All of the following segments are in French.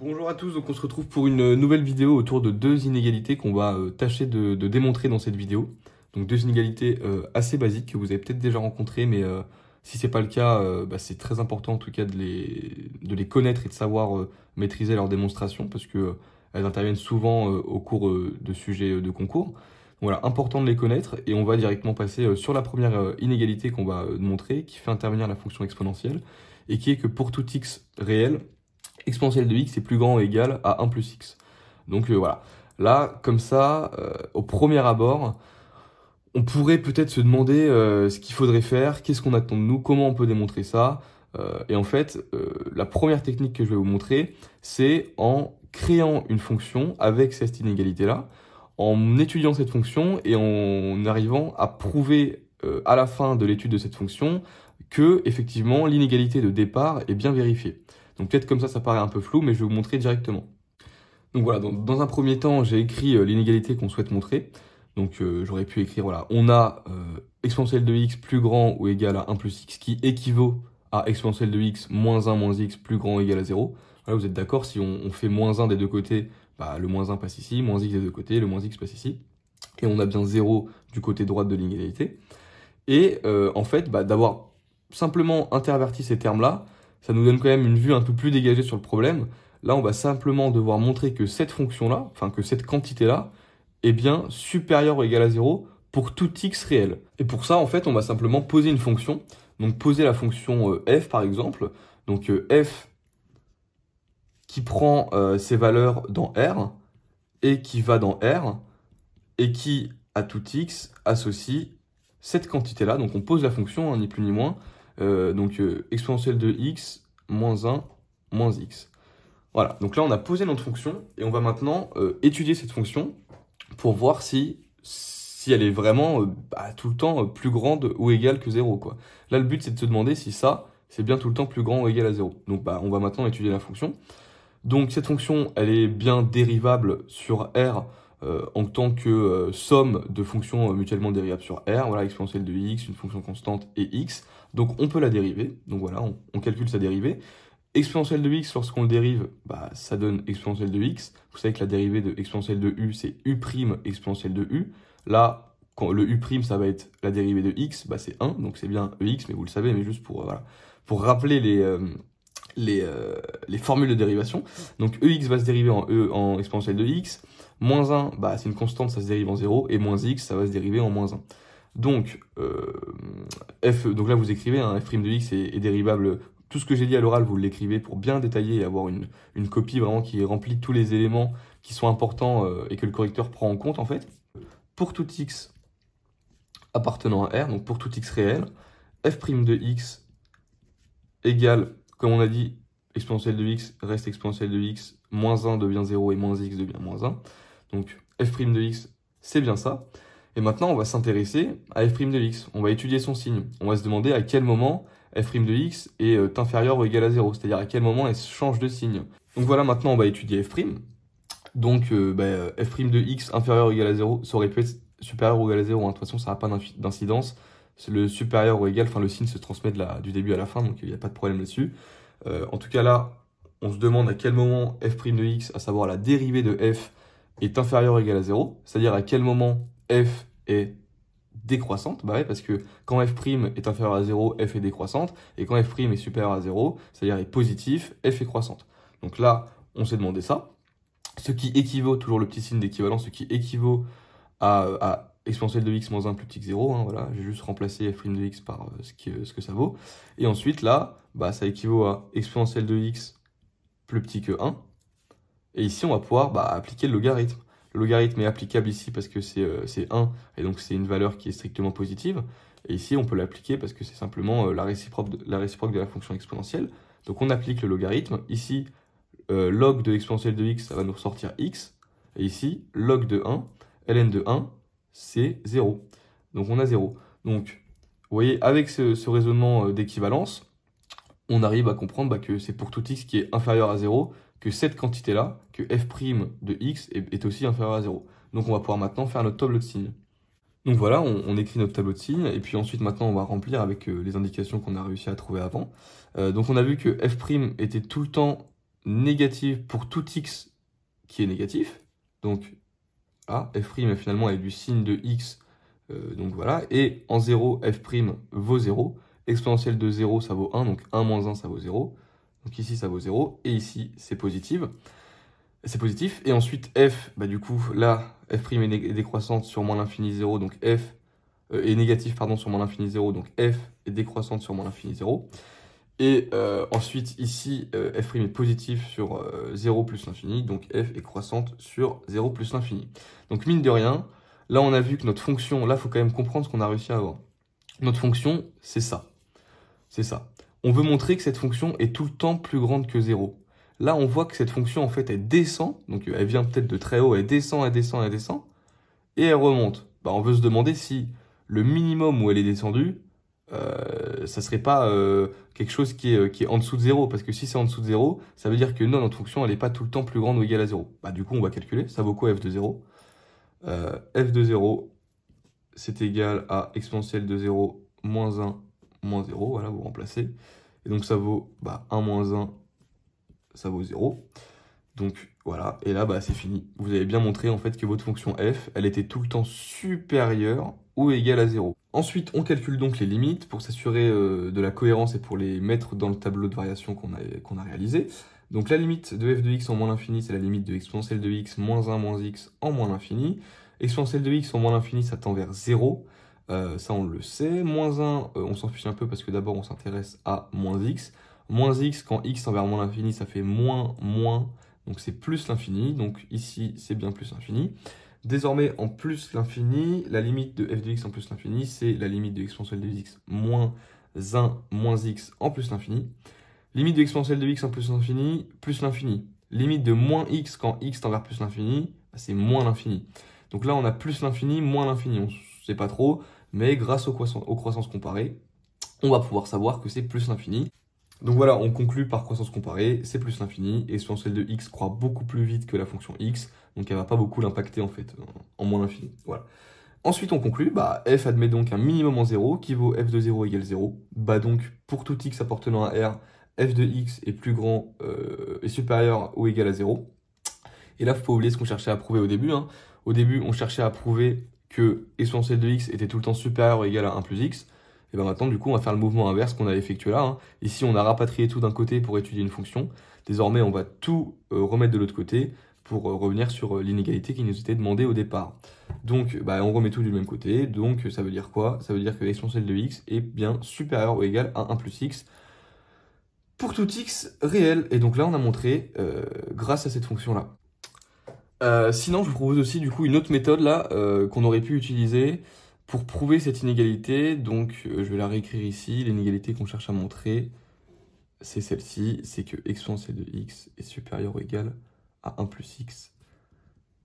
Bonjour à tous, donc on se retrouve pour une nouvelle vidéo autour de deux inégalités qu'on va tâcher de démontrer dans cette vidéo. Donc deux inégalités assez basiques que vous avez peut-être déjà rencontrées, mais si c'est pas le cas, c'est très important en tout cas de les connaître et de savoir maîtriser leur démonstration parce que elles interviennent souvent au cours de sujets de concours. Donc voilà, important de les connaître et on va directement passer sur la première inégalité qu'on va montrer qui fait intervenir la fonction exponentielle et qui est que pour tout x réel, exponentielle de x est plus grand ou égal à 1 plus x. Donc voilà, là, comme ça, au premier abord, on pourrait peut-être se demander ce qu'il faudrait faire, qu'est-ce qu'on attend de nous, comment on peut démontrer ça. Et en fait, la première technique que je vais vous montrer, c'est en créant une fonction avec cette inégalité-là, en étudiant cette fonction et en arrivant à prouver à la fin de l'étude de cette fonction que, effectivement, l'inégalité de départ est bien vérifiée. Donc peut-être comme ça paraît un peu flou, mais je vais vous montrer directement. Donc voilà, dans un premier temps, j'ai écrit l'inégalité qu'on souhaite montrer. Donc j'aurais pu écrire, voilà, on a exponentielle de x plus grand ou égal à 1 plus x qui équivaut à exponentielle de x moins 1 moins x plus grand ou égal à 0. Voilà, vous êtes d'accord, si on fait moins 1 des deux côtés, le moins 1 passe ici, moins x des deux côtés, le moins x passe ici. Et on a bien 0 du côté droit de l'inégalité. Et en fait, d'avoir simplement interverti ces termes-là, ça nous donne quand même une vue un peu plus dégagée sur le problème. Là, on va simplement devoir montrer que cette fonction-là, enfin que cette quantité-là, est bien supérieure ou égale à 0 pour tout x réel. Et pour ça, en fait, on va simplement poser une fonction. Donc poser la fonction f, par exemple. Donc f qui prend ses valeurs dans R et qui va dans R et qui, à tout x, associe cette quantité-là. Donc on pose la fonction, ni plus ni moins. Exponentielle de x moins 1 moins x. Voilà, donc là on a posé notre fonction et on va maintenant étudier cette fonction pour voir si elle est vraiment tout le temps plus grande ou égale que 0, quoi. Là le but c'est de se demander si ça c'est bien tout le temps plus grand ou égal à 0. Donc on va maintenant étudier la fonction. Donc cette fonction elle est bien dérivable sur R en tant que somme de fonctions mutuellement dérivables sur R, voilà, exponentielle de x, une fonction constante et x. Donc on peut la dériver, donc voilà, on calcule sa dérivée. Exponentielle de x, lorsqu'on le dérive, ça donne exponentielle de x. Vous savez que la dérivée de exponentielle de u, c'est u' exponentielle de u. Là, quand le u', ça va être la dérivée de x, c'est 1, donc c'est bien ex, mais vous le savez, mais juste pour rappeler les formules de dérivation. Donc ex va se dériver en exponentielle de x. Moins 1, c'est une constante, ça se dérive en 0. Et moins x, ça va se dériver en moins 1. Donc, donc là, vous écrivez, f' de x est dérivable. Tout ce que j'ai dit à l'oral, vous l'écrivez pour bien détailler et avoir une copie vraiment qui remplit tous les éléments qui sont importants et que le correcteur prend en compte, en fait. Pour tout x appartenant à R, donc pour tout x réel, f' de x égale, comme on a dit, exponentielle de x reste exponentielle de x, moins 1 devient 0 et moins x devient moins 1. Donc f' de x, c'est bien ça. Et maintenant, on va s'intéresser à f' de x. On va étudier son signe. On va se demander à quel moment f' de x est inférieur ou égal à 0, c'est-à-dire à quel moment elle change de signe. Donc voilà, maintenant on va étudier f'. Donc f' de x inférieur ou égal à 0, ça aurait pu être supérieur ou égal à 0. De toute façon, ça n'a pas d'incidence. Le supérieur ou égal, le signe se transmet du début à la fin, donc il n'y a pas de problème là-dessus. En tout cas là, on se demande à quel moment f' de x, à savoir la dérivée de f, est inférieure ou égal à 0, c'est-à-dire à quel moment f est décroissante, parce que quand f' est inférieur à 0, f est décroissante, et quand f' est supérieur à 0, c'est-à-dire est positif, f est croissante. Donc là, on s'est demandé ça, ce qui équivaut, toujours le petit signe d'équivalence, ce qui équivaut à exponentielle de x moins 1 plus petit que 0, voilà, j'ai juste remplacé f' de x par ce que ça vaut, et ensuite là, ça équivaut à exponentielle de x plus petit que 1, et ici on va pouvoir appliquer le logarithme. Le logarithme est applicable ici parce que c'est 1, et donc c'est une valeur qui est strictement positive. Et ici, on peut l'appliquer parce que c'est simplement la réciproque de la fonction exponentielle. Donc on applique le logarithme. Ici, log de exponentielle de x, ça va nous ressortir x. Et ici, log de 1, ln de 1, c'est 0. Donc on a 0. Donc, vous voyez, avec ce raisonnement d'équivalence, on arrive à comprendre que c'est pour tout x qui est inférieur à 0, que cette quantité-là, que f' de x est aussi inférieur à 0. Donc on va pouvoir maintenant faire notre table de signes. Donc voilà, on écrit notre tableau de signes, et puis ensuite maintenant on va remplir avec les indications qu'on a réussi à trouver avant. Donc on a vu que f' était tout le temps négative pour tout x qui est négatif. Donc là, f' finalement est du signe de x, donc voilà. Et en 0, f' vaut 0. Exponentielle de 0, ça vaut 1, donc 1 moins 1, ça vaut 0. Donc ici, ça vaut 0, et ici, c'est positif. C'est positif. Et ensuite, f, bah du coup, là, f' est décroissante sur moins l'infini 0, donc f est négatif, pardon, sur moins l'infini 0, donc f est décroissante sur moins l'infini 0. Et ensuite, ici, f' est positif sur 0 plus l'infini, donc f est croissante sur 0 plus l'infini. Donc mine de rien, là, on a vu que notre fonction, là, il faut quand même comprendre ce qu'on a réussi à avoir. Notre fonction, c'est ça. C'est ça. On veut montrer que cette fonction est tout le temps plus grande que 0. Là, on voit que cette fonction, en fait, elle descend. Donc, elle vient peut-être de très haut, elle descend, elle descend, elle descend. Et elle remonte. Bah, on veut se demander si le minimum où elle est descendue, ça serait pas quelque chose qui est en dessous de 0. Parce que si c'est en dessous de 0, ça veut dire que non, notre fonction, elle n'est pas tout le temps plus grande ou égale à 0. Bah, du coup, on va calculer. Ça vaut quoi f de 0 f de 0, c'est égal à exponentielle de 0 moins 1 moins 0. Voilà, vous remplacez. Et donc, ça vaut 1 moins 1, ça vaut 0. Donc voilà, et là c'est fini. Vous avez bien montré en fait que votre fonction f, elle était tout le temps supérieure ou égale à 0. Ensuite, on calcule donc les limites pour s'assurer de la cohérence et pour les mettre dans le tableau de variation qu'on a réalisé. Donc la limite de f de x en moins l'infini, c'est la limite de exponentielle de x moins 1 moins x en moins l'infini. Exponentielle de x en moins l'infini, ça tend vers 0. Ça, on le sait. Moins 1, on s'en fiche un peu parce que d'abord, on s'intéresse à moins x. Moins x, quand x tend vers moins l'infini, ça fait moins, donc c'est plus l'infini. Donc ici, c'est bien plus l'infini. Désormais, en plus l'infini, la limite de f de x en plus l'infini, c'est la limite de exponentielle de x moins 1 moins x en plus l'infini. Limite de exponentielle de x en plus l'infini. Limite de moins x quand x tend vers plus l'infini, c'est moins l'infini. Donc là, on a plus l'infini, moins l'infini. On ne sait pas trop, mais grâce aux croissances comparées, on va pouvoir savoir que c'est plus l'infini. Donc voilà, on conclut par croissance comparée, c'est plus l'infini, exponentielle de x croît beaucoup plus vite que la fonction x, donc elle va pas beaucoup l'impacter en fait, en moins l'infini. Voilà. Ensuite on conclut, f admet donc un minimum en 0 qui vaut f de 0 égale 0. Donc pour tout x appartenant à R, f de x est plus grand, est supérieur ou égal à 0. Et là, il faut pas oublier ce qu'on cherchait à prouver au début. Au début, on cherchait à prouver que exponentielle de x était tout le temps supérieur ou égal à 1 plus x. Et bien maintenant, du coup, on va faire le mouvement inverse qu'on a effectué là. Ici, on a rapatrié tout d'un côté pour étudier une fonction. Désormais, on va tout remettre de l'autre côté pour revenir sur l'inégalité qui nous était demandée au départ. Donc, on remet tout du même côté. Donc, ça veut dire quoi? Ça veut dire que l'exponentielle de x est bien supérieur ou égal à 1 plus x pour tout x réel. Et donc là, on a montré grâce à cette fonction-là. Sinon, je vous propose aussi du coup une autre méthode là qu'on aurait pu utiliser pour prouver cette inégalité. Donc, je vais la réécrire ici. L'inégalité qu'on cherche à montrer, c'est celle-ci. C'est que exponentielle de x est supérieur ou égal à 1 plus x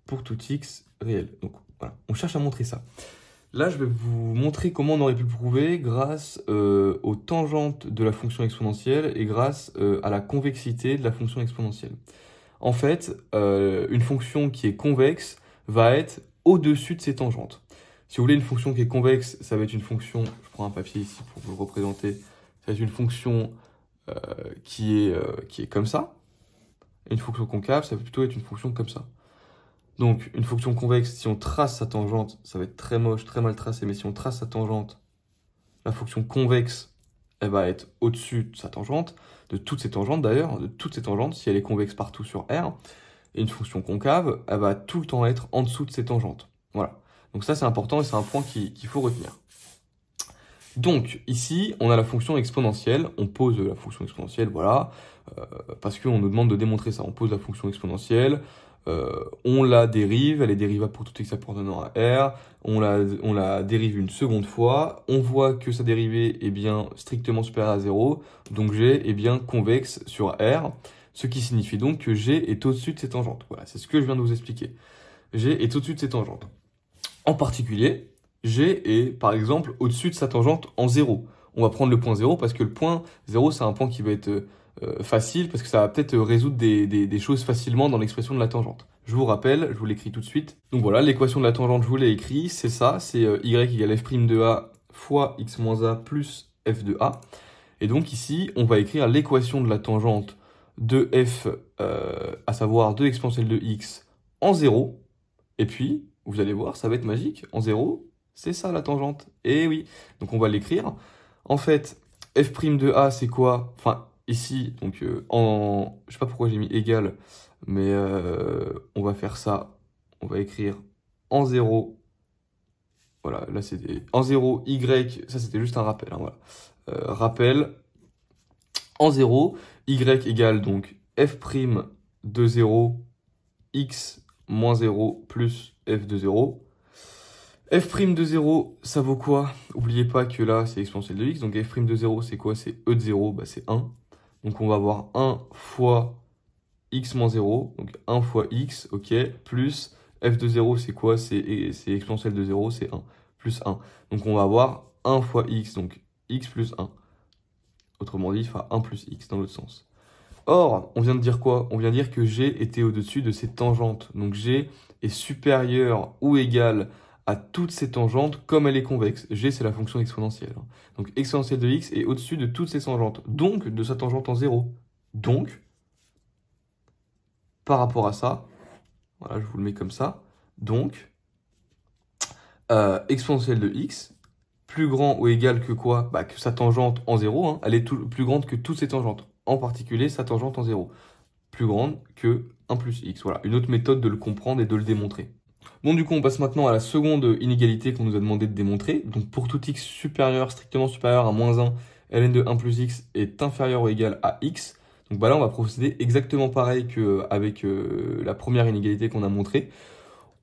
pour tout x réel. Donc, voilà, on cherche à montrer ça. Là, je vais vous montrer comment on aurait pu le prouver grâce aux tangentes de la fonction exponentielle et grâce à la convexité de la fonction exponentielle. En fait, une fonction qui est convexe va être au-dessus de ses tangentes. Si vous voulez une fonction qui est convexe, ça va être une fonction, je prends un papier ici pour vous le représenter, ça va être une fonction qui est comme ça. Et une fonction concave, ça va plutôt être une fonction comme ça. Donc, une fonction convexe, si on trace sa tangente, ça va être très moche, très mal tracé, mais si on trace sa tangente, la fonction convexe, elle va être au-dessus de sa tangente, de toutes ses tangentes d'ailleurs, de toutes ses tangentes, si elle est convexe partout sur R. Et une fonction concave, elle va tout le temps être en dessous de ses tangentes. Voilà. Donc ça, c'est important et c'est un point qu'il faut retenir. Donc, ici, on a la fonction exponentielle. On pose la fonction exponentielle, voilà, parce qu'on nous demande de démontrer ça. On pose la fonction exponentielle, on la dérive, elle est dérivable pour tout x appartenant à R, on la dérive une seconde fois, on voit que sa dérivée est bien strictement supérieure à 0, donc G est bien convexe sur R, ce qui signifie donc que G est au-dessus de ses tangentes. Voilà, c'est ce que je viens de vous expliquer. G est au-dessus de ses tangentes. En particulier, G est par exemple au-dessus de sa tangente en 0. On va prendre le point 0 parce que le point 0, c'est un point qui va être facile parce que ça va peut-être résoudre des choses facilement dans l'expression de la tangente. Je vous rappelle, je vous l'écris tout de suite. Donc voilà, l'équation de la tangente, je vous l'ai écrit, c'est ça, c'est y égale f' de a fois x moins a plus f de a. Et donc ici, on va écrire l'équation de la tangente de f, à savoir 2 exponentielle de x en 0. Et puis, vous allez voir, ça va être magique. En 0, c'est ça la tangente. Et oui, donc on va l'écrire. En fait, f' de a, c'est quoi? Enfin, ici, donc je sais pas pourquoi j'ai mis égal, mais on va faire ça. On va écrire en 0. Voilà, là c'était en 0, y, ça c'était juste un rappel. Hein, voilà. Rappel, en 0, y égale donc f' de 0, x moins 0 plus f de 0. F' de 0, ça vaut quoi? N'oubliez pas que là, c'est exponentielle de x. Donc f' de 0, c'est quoi? C'est e de 0, bah, c'est 1. Donc on va avoir 1 fois x moins 0, donc 1 fois x, ok, plus f de 0, c'est quoi? C'est exponentielle de 0, c'est 1, plus 1. Donc on va avoir 1 fois x, donc x plus 1. Autrement dit, il fera 1 plus x dans l'autre sens. Or, on vient de dire quoi? On vient de dire que g était au-dessus de ces tangentes. Donc g est supérieur ou égal à toutes ces tangentes comme elle est convexe. G, c'est la fonction exponentielle. Donc exponentielle de x est au-dessus de toutes ces tangentes. Donc, de sa tangente en 0. Donc, par rapport à ça, voilà, je vous le mets comme ça. Donc, exponentielle de x, plus grand ou égal que quoi? Bah, que sa tangente en 0, hein, elle est plus grande que toutes ces tangentes. En particulier, sa tangente en 0. Plus grande que 1 plus x. Voilà, une autre méthode de le comprendre et de le démontrer. Bon, du coup, on passe maintenant à la seconde inégalité qu'on nous a demandé de démontrer. Donc, pour tout x supérieur, strictement supérieur à moins 1, ln de 1 plus x est inférieur ou égal à x. Donc, bah là, on va procéder exactement pareil qu'avec la première inégalité qu'on a montrée.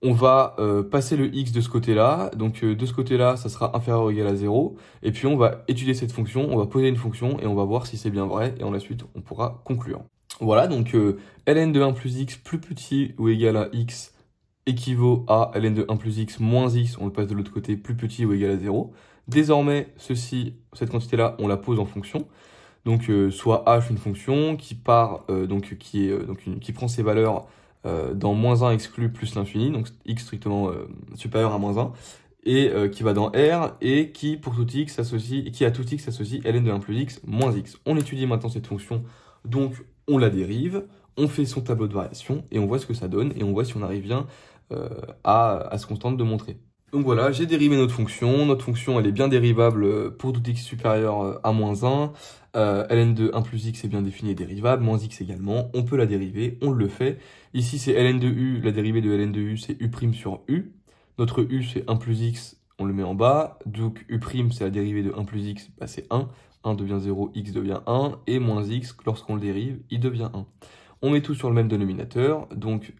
On va passer le x de ce côté-là. Donc, de ce côté-là, ça sera inférieur ou égal à 0. Et puis, on va étudier cette fonction, on va poser une fonction et on va voir si c'est bien vrai. Et en la suite, on pourra conclure. Voilà, donc ln de 1 plus x plus petit ou égal à x équivaut à ln de 1 plus x moins x, on le passe de l'autre côté, plus petit ou égal à 0. Désormais, cette quantité-là, on la pose en fonction. Donc, soit h, une fonction qui part, qui prend ses valeurs dans moins 1 exclu plus l'infini, donc x strictement supérieur à moins 1, et qui va dans R, et qui, pour tout x, qui à tout x associe ln de 1 plus x moins x. On étudie maintenant cette fonction, donc on la dérive, on fait son tableau de variation, et on voit ce que ça donne, et on voit si on arrive bien à ce qu'on tente de montrer. Donc voilà, j'ai dérivé notre fonction. Notre fonction, elle est bien dérivable pour tout x supérieur à moins 1. Ln de 1 plus x est bien défini et dérivable, moins x également. On peut la dériver, on le fait. Ici, c'est ln de u, la dérivée de ln de u, c'est u' sur u. Notre u, c'est 1 plus x, on le met en bas. Donc u', c'est la dérivée de 1 plus x, bah, c'est 1. 1 devient 0, x devient 1. Et moins x, lorsqu'on le dérive, il devient 1. On met tout sur le même dénominateur. Donc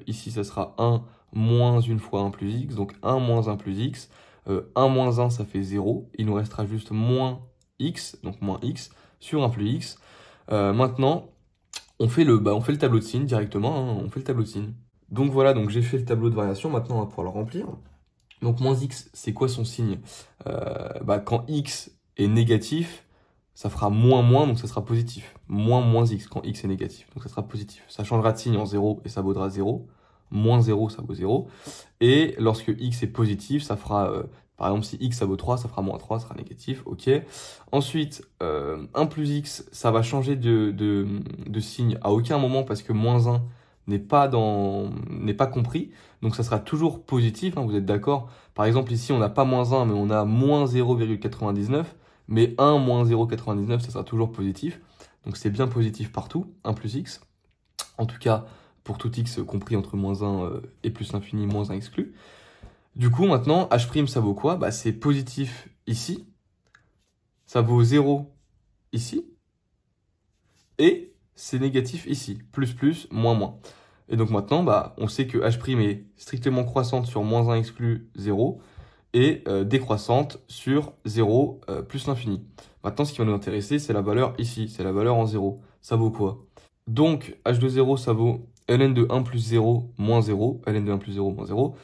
ici, ça sera 1 moins 1 fois 1 plus x, donc 1 moins 1 plus x. 1 moins 1, ça fait 0. Il nous restera juste moins x, donc moins x, sur 1 plus x. Maintenant, on fait le tableau de signes directement, hein, on fait le tableau de signes. Donc voilà, donc j'ai fait le tableau de variation, maintenant on va pouvoir le remplir. Donc moins x, c'est quoi son signe? Quand x est négatif, ça fera moins, donc ça sera positif. Moins x quand x est négatif, donc ça sera positif. Ça changera de signe en 0 et ça vaudra 0. Moins 0, ça vaut 0. Et lorsque x est positif, ça fera, par exemple, si x ça vaut 3, ça fera moins 3, ça sera négatif, ok. Ensuite, 1 plus x, ça va changer de signe à aucun moment parce que moins 1 n'est pas compris. Donc ça sera toujours positif, hein, vous êtes d'accord? Par exemple, ici, on n'a pas moins 1, mais on a moins 0,99. Mais 1 moins 0,99, ça sera toujours positif. Donc c'est bien positif partout, 1 plus x. En tout cas, pour tout x compris entre moins 1 et plus l'infini, moins 1 exclu. Du coup, maintenant, h', ça vaut quoi? Bah, c'est positif ici. Ça vaut 0 ici. Et c'est négatif ici. Plus, moins. Et donc maintenant, bah, on sait que h' est strictement croissante sur moins 1 exclu 0. Et décroissante sur 0 plus l'infini. Maintenant, ce qui va nous intéresser, c'est la valeur ici, c'est la valeur en 0. Ça vaut quoi? Donc, h de 0, ça vaut ln de 1 plus 0 moins 0, ln de 1 plus 0 moins 0.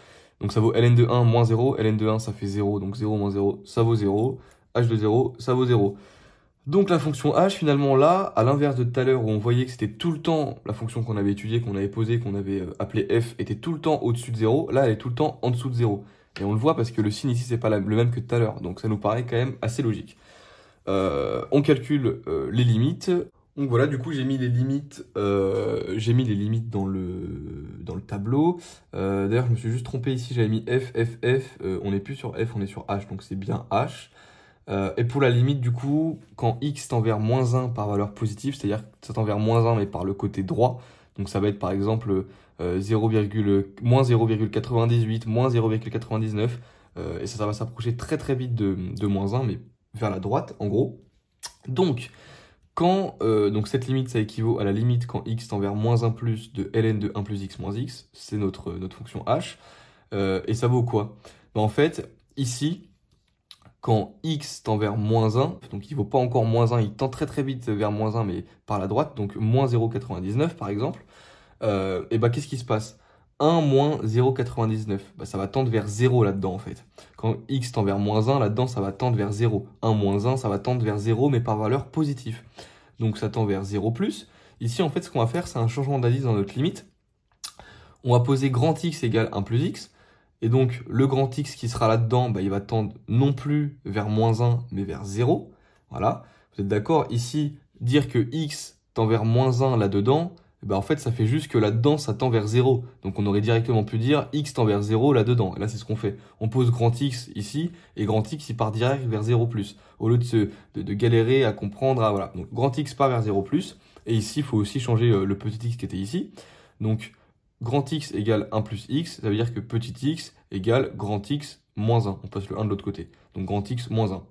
Donc, ça vaut ln de 1 moins 0, ln de 1, ça fait 0, donc 0 moins 0, ça vaut 0. h de 0, ça vaut 0. Donc la fonction h, finalement là, à l'inverse de tout à l'heure où on voyait que c'était tout le temps, la fonction qu'on avait étudiée, qu'on avait posée, qu'on avait appelée f, était tout le temps au-dessus de 0, là elle est tout le temps en dessous de 0. Et on le voit parce que le signe ici c'est pas le même que tout à l'heure, donc ça nous paraît quand même assez logique. On calcule les limites. Donc voilà, du coup j'ai mis les limites, dans le tableau. D'ailleurs je me suis juste trompé ici, j'avais mis f, f, f, on n'est plus sur f, on est sur h, donc c'est bien h. Et pour la limite, du coup, quand x tend vers moins 1 par valeur positive, c'est-à-dire que ça tend vers moins 1 mais par le côté droit, donc ça va être par exemple moins 0,98, moins 0,99, et ça va s'approcher très très vite de moins 1, mais vers la droite en gros. Donc, donc cette limite, ça équivaut à la limite quand x tend vers moins 1 plus de ln de 1 plus x moins x, c'est notre fonction h, et ça vaut quoi? Ben, en fait, ici, quand x tend vers moins 1, donc il ne vaut pas encore moins 1, il tend très très vite vers moins 1, mais par la droite, donc moins 0,99 par exemple, et bah qu'est-ce qui se passe? 1 moins 0,99, bah, ça va tendre vers 0 là-dedans en fait. Quand x tend vers moins 1, là-dedans ça va tendre vers 0. 1 moins 1, ça va tendre vers 0, mais par valeur positive. Donc ça tend vers 0 plus. Ici en fait ce qu'on va faire, c'est un changement d'indice dans notre limite. On va poser grand X égale 1 plus X. Et donc, le grand X qui sera là-dedans, bah, il va tendre non plus vers moins 1, mais vers 0. Voilà. Vous êtes d'accord? Ici, dire que X tend vers moins 1 là-dedans, bah, en fait, ça fait juste que là-dedans, ça tend vers 0. Donc, on aurait directement pu dire X tend vers 0 là-dedans. Et là, c'est ce qu'on fait. On pose grand X ici, et grand X, il part direct vers 0 plus. Au lieu de galérer à comprendre, voilà. Donc, grand X part vers 0 plus. Et ici, il faut aussi changer le petit X qui était ici. Donc, grand X égale 1 plus X, ça veut dire que petit x égale grand X moins 1. On passe le 1 de l'autre côté. Donc grand X moins 1.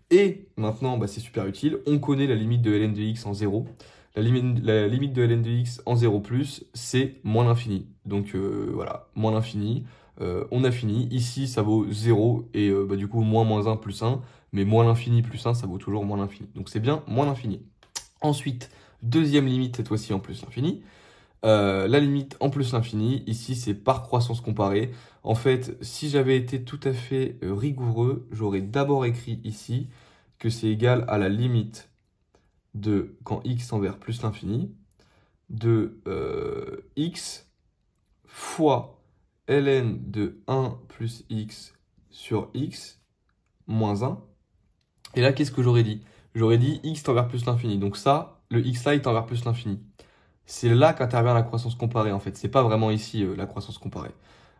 Et maintenant, bah, c'est super utile, on connaît la limite de ln de x en 0. La limite de ln de x en 0 plus, c'est moins l'infini. Donc voilà, moins l'infini. On a fini. Ici, ça vaut 0 et bah, du coup, moins 1 plus 1. Mais moins l'infini plus 1, ça vaut toujours moins l'infini. Donc c'est bien moins l'infini. Ensuite, deuxième limite, cette fois-ci en plus l'infini. La limite en plus l'infini, ici c'est par croissance comparée. En fait, si j'avais été tout à fait rigoureux, j'aurais d'abord écrit ici que c'est égal à la limite de quand x tend vers plus l'infini, de x fois ln de 1 plus x sur x moins 1. Et là, qu'est-ce que j'aurais dit? J'aurais dit x tend vers plus l'infini. Donc ça, le x là, il tend vers plus l'infini. C'est là qu'intervient la croissance comparée en fait. C'est pas vraiment ici la croissance comparée.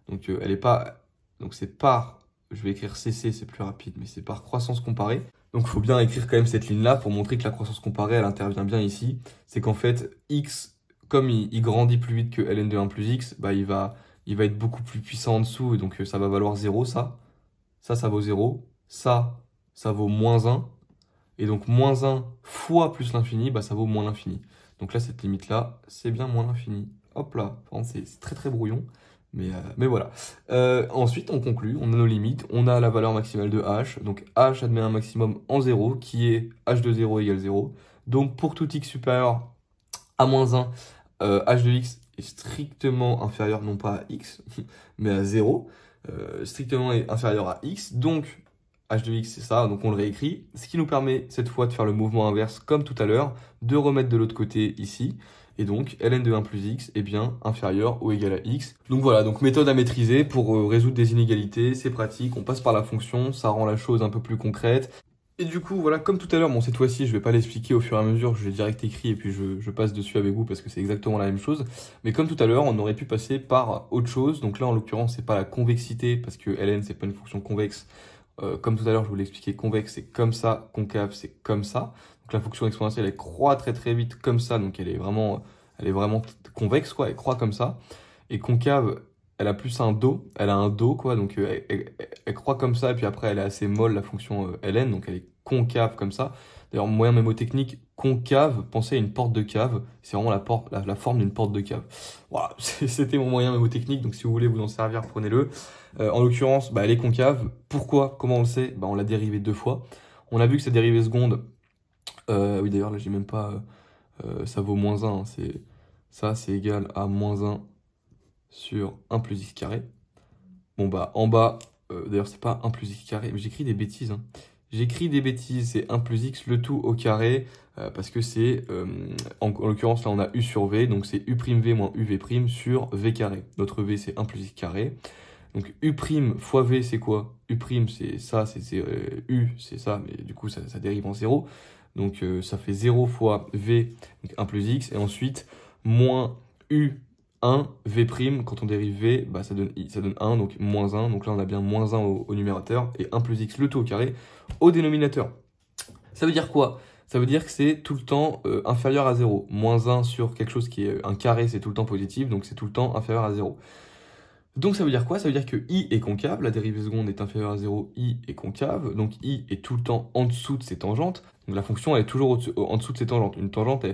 Donc elle est pas. Donc c'est par. Je vais écrire CC, c'est plus rapide, mais c'est par croissance comparée. Donc il faut bien écrire quand même cette ligne-là pour montrer que la croissance comparée, elle intervient bien ici. C'est qu'en fait, x, comme il grandit plus vite que ln de 1 plus x, bah, il va être beaucoup plus puissant en dessous, et donc ça va valoir 0, ça. Ça vaut 0. Ça vaut moins 1. Et donc moins 1 fois plus l'infini, bah, ça vaut moins l'infini. Donc là, cette limite-là, c'est bien moins l'infini. Hop là, c'est très très brouillon, mais voilà. Ensuite, on conclut, on a nos limites, on a la valeur maximale de h. Donc h admet un maximum en 0, qui est h de 0 égale 0. Donc pour tout x supérieur à moins 1, h de x est strictement inférieur, non pas à x, mais à 0. Strictement inférieur à x. Donc h de x, c'est ça, donc on le réécrit. Ce qui nous permet cette fois de faire le mouvement inverse comme tout à l'heure, de remettre de l'autre côté ici. Et donc, ln de 1 plus x est bien inférieur ou égal à x. Donc voilà, donc méthode à maîtriser pour résoudre des inégalités, c'est pratique, on passe par la fonction, ça rend la chose un peu plus concrète. Et du coup, voilà, comme tout à l'heure, bon, cette fois-ci, je vais pas l'expliquer au fur et à mesure, je l'ai direct écrit et puis je passe dessus avec vous parce que c'est exactement la même chose. Mais comme tout à l'heure, on aurait pu passer par autre chose. Donc là, en l'occurrence, c'est pas la convexité parce que ln, c'est pas une fonction convexe. Comme tout à l'heure, je vous l'ai expliqué, convexe, c'est comme ça, concave, c'est comme ça. Donc la fonction exponentielle, elle croît très très vite comme ça, donc elle est vraiment convexe, quoi, elle croît comme ça. Et concave, elle a plus un dos, elle a un dos, quoi, donc elle croît comme ça, et puis après, elle est assez molle, la fonction ln, donc elle est concave comme ça. D'ailleurs, moyen mémotechnique, concave, pensez à une porte de cave, c'est vraiment la forme d'une porte de cave. Voilà, c'était mon moyen mémotechnique, donc si vous voulez vous en servir, prenez-le. En l'occurrence, bah, elle est concave. Pourquoi? Comment on le sait? Bah, on l'a dérivée deux fois. On a vu que sa dérivée seconde, oui d'ailleurs là j'ai même pas, ça vaut moins 1, ça c'est égal à moins 1 sur 1 plus x carré. Bon bah en bas, d'ailleurs c'est pas 1 plus x carré, mais j'écris des bêtises, hein. J'écris des bêtises, c'est 1 plus x, le tout au carré, parce que c'est, en l'occurrence là on a u sur v, donc c'est u'v moins uv' sur v carré. Notre v c'est 1 plus x carré. Donc u' fois v c'est quoi? U' c'est ça, u c'est ça, mais du coup ça dérive en 0. Donc ça fait 0 fois v, donc 1 plus x, et ensuite moins u1 v', quand on dérive v, bah, ça donne 1, donc moins 1. Donc là on a bien moins 1 au numérateur, et 1 plus x le tout au carré au dénominateur. Ça veut dire quoi? Ça veut dire que c'est tout le temps inférieur à 0. Moins 1 sur quelque chose qui est un carré, c'est tout le temps positif, donc c'est tout le temps inférieur à 0. Donc ça veut dire quoi? Ça veut dire que i est concave, la dérivée seconde est inférieure à 0, i est concave, donc i est tout le temps en dessous de ses tangentes. Donc la fonction elle est toujours en dessous de ses tangentes. Une tangente,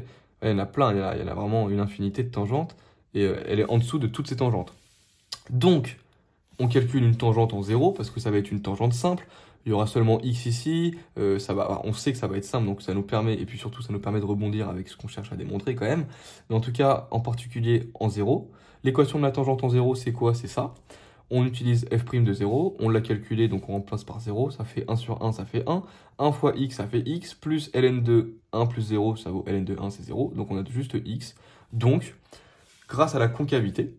il y en a plein, il y en a vraiment une infinité de tangentes, et elle est en dessous de toutes ses tangentes. Donc, on calcule une tangente en 0, parce que ça va être une tangente simple. Il y aura seulement x ici, on sait que ça va être simple, donc ça nous permet, et puis surtout ça nous permet de rebondir avec ce qu'on cherche à démontrer quand même. Mais en tout cas, en particulier en 0. L'équation de la tangente en 0, c'est quoi? C'est ça. On utilise f' de 0, on l'a calculé, donc on remplace par 0, ça fait 1 sur 1, ça fait 1. 1 fois x, ça fait x, plus ln de 1 plus 0, ça vaut ln de 1, c'est 0. Donc on a juste x. Donc, grâce à la concavité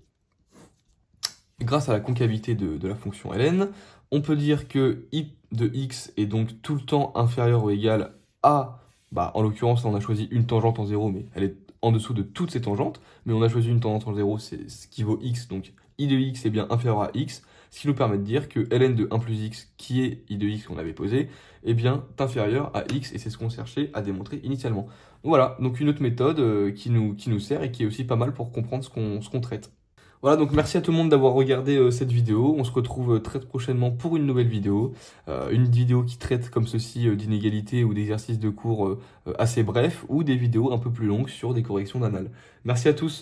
de la fonction ln, on peut dire que i de x est donc tout le temps inférieur ou égal à, en l'occurrence, on a choisi une tangente en 0, mais elle est en dessous de toutes ces tangentes, mais on a choisi une tangente en 0, c'est ce qui vaut x, donc i de x est bien inférieur à x, ce qui nous permet de dire que ln de 1 plus x, qui est i de x qu'on avait posé, est bien inférieur à x, et c'est ce qu'on cherchait à démontrer initialement. Voilà, donc une autre méthode qui nous sert et qui est aussi pas mal pour comprendre ce qu'on traite. Voilà, donc merci à tout le monde d'avoir regardé cette vidéo. On se retrouve très prochainement pour une nouvelle vidéo. Une vidéo qui traite comme ceci d'inégalités ou d'exercices de cours assez brefs, ou des vidéos un peu plus longues sur des corrections d'annales. Merci à tous.